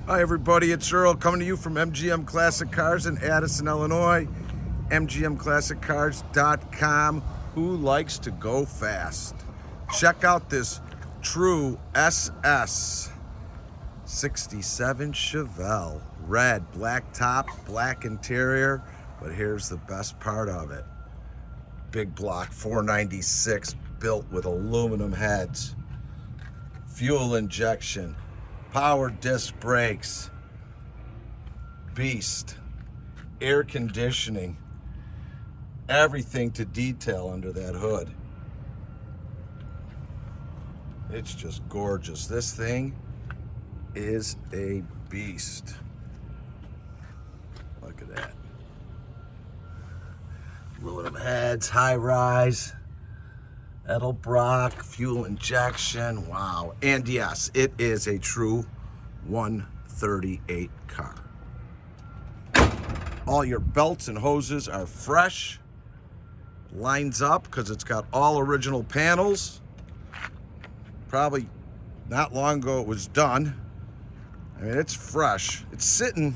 Hi everybody, it's Earl coming to you from MGM Classic Cars in Addison, Illinois. MGMClassicCars.com. Who likes to go fast? Check out this true SS 67 Chevelle. Red, black top, black interior, but here's the best part of it. Big block 496 built with aluminum heads. Fuel injection. Power disc brakes, beast, air conditioning, everything to detail under that hood. It's just gorgeous. This thing is a beast. Look at that. Aluminum heads, high rise. Edelbrock, fuel injection, wow. And yes, it is a true 138 car. All your belts and hoses are fresh. Lines up because it's got all original panels. Probably not long ago it was done. I mean, it's fresh. It's sitting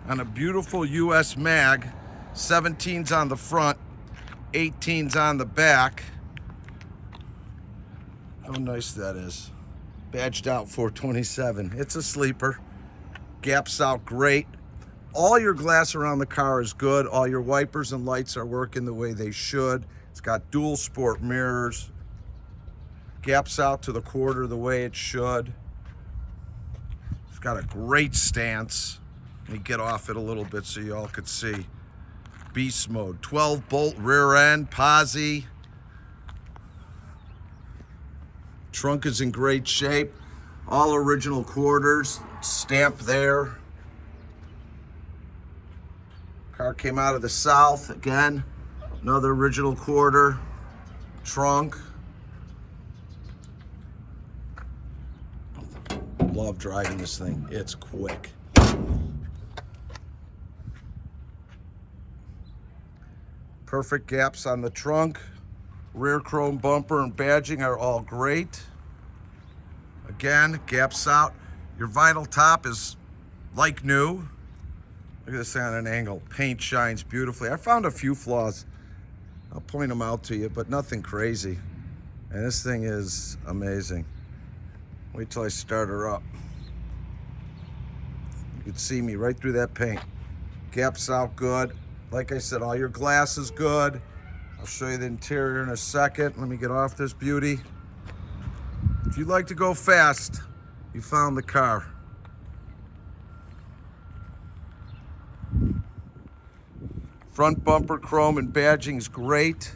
on a beautiful US mag. 17s on the front, 18s on the back. How nice that is. Badged out 427. It's a sleeper. Gaps out great. All your glass around the car is good. All your wipers and lights are working the way they should. It's got dual sport mirrors. Gaps out to the quarter the way it should. It's got a great stance. Let me get off it a little bit so y'all could see. Beast mode. 12 bolt rear end, posi. Trunk is in great shape. All original quarters, stamp there. Car came out of the south, again, another original quarter, trunk. Love driving this thing, it's quick. Perfect gaps on the trunk. Rear chrome bumper and badging are all great. Again, gaps out. Your vinyl top is like new. Look at this on an angle. Paint shines beautifully. I found a few flaws. I'll point them out to you, but nothing crazy. And this thing is amazing. Wait till I start her up. You can see me right through that paint. Gaps out good. Like I said, all your glass is good. I'll show you the interior in a second. Let me get off this beauty. If you'd like to go fast, you found the car. Front bumper chrome and badging is great.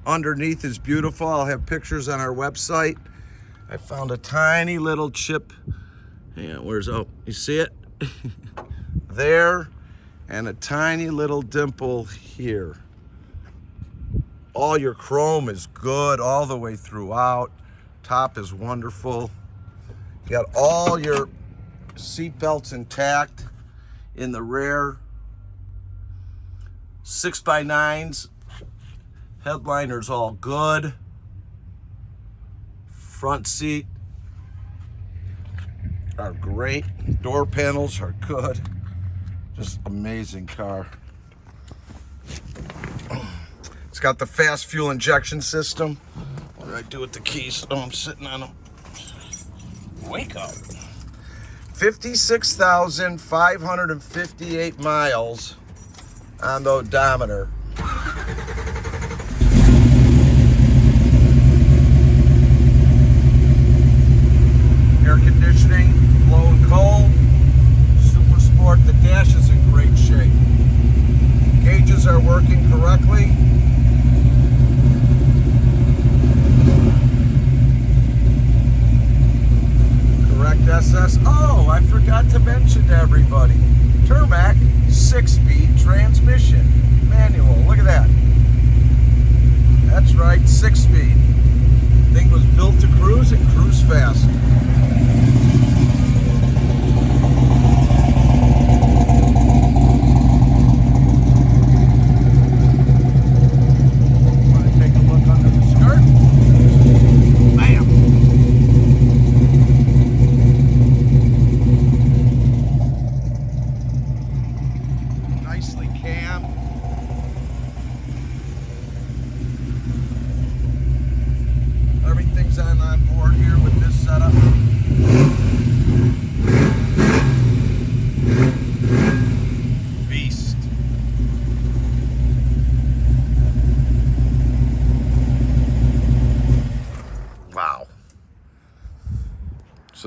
Underneath is beautiful. I'll have pictures on our website. I found a tiny little chip. Hang on, oh, you see it? There, and a tiny little dimple here. All your chrome is good all the way throughout. Top is wonderful. You got all your seat belts intact in the rear. 6x9s. Headliner's all good. Front seat are great. Door panels are good. Just amazing car. It's got the fast fuel injection system. What do I do with the keys? Oh, I'm sitting on them. Wake up. 56,558 miles on the odometer. Air conditioning, blowing cold. Super Sport. The dash is in great shape. Gauges are working correctly. SS. Oh, I forgot to mention to everybody. Tremec 6-speed transmission. Manual. Look at that. That's right, 6-speed. Thing was built to cruise and cruise fast. Want to take a look under the skirt? Bam!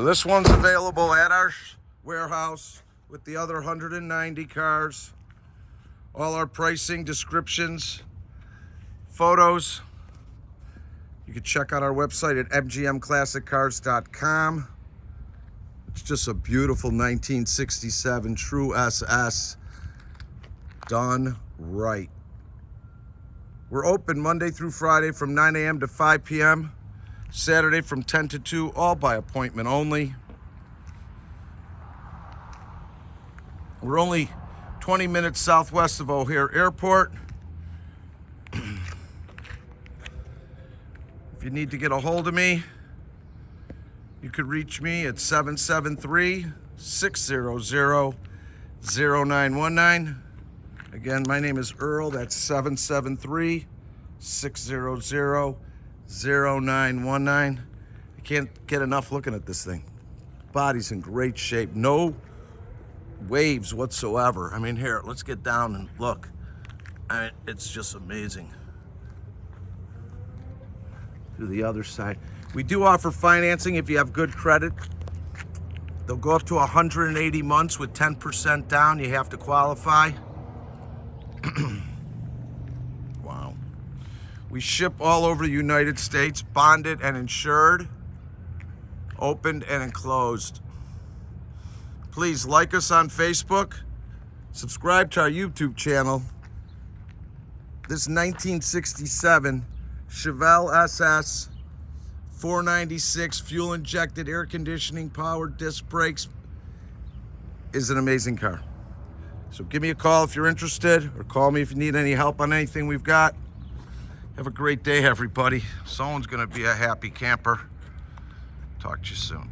So this one's available at our warehouse with the other 190 cars. All our pricing, descriptions, photos. You can check out our website at mgmclassiccars.com. It's just a beautiful 1967 true SS, done right. We're open Monday through Friday from 9 a.m. to 5 p.m. Saturday from 10 to 2, all by appointment only. We're only 20 minutes southwest of O'Hare Airport. If you need to get a hold of me, you could reach me at 773-600-0919. Again, my name is Earl. That's 773-600-0919. I can't get enough looking at this thing. Body's in great shape. No waves whatsoever. I mean, here, let's get down and look. It's just amazing. To the other side. We do offer financing if you have good credit. They'll go up to 180 months with 10% down. You have to qualify. Wow. We ship all over the United States, bonded and insured, opened and enclosed. Please like us on Facebook, subscribe to our YouTube channel. This 1967 Chevelle SS 496 fuel injected, air conditioning, powered disc brakes is an amazing car. So give me a call if you're interested, or call me if you need any help on anything we've got. Have a great day, everybody. Someone's gonna be a happy camper. Talk to you soon.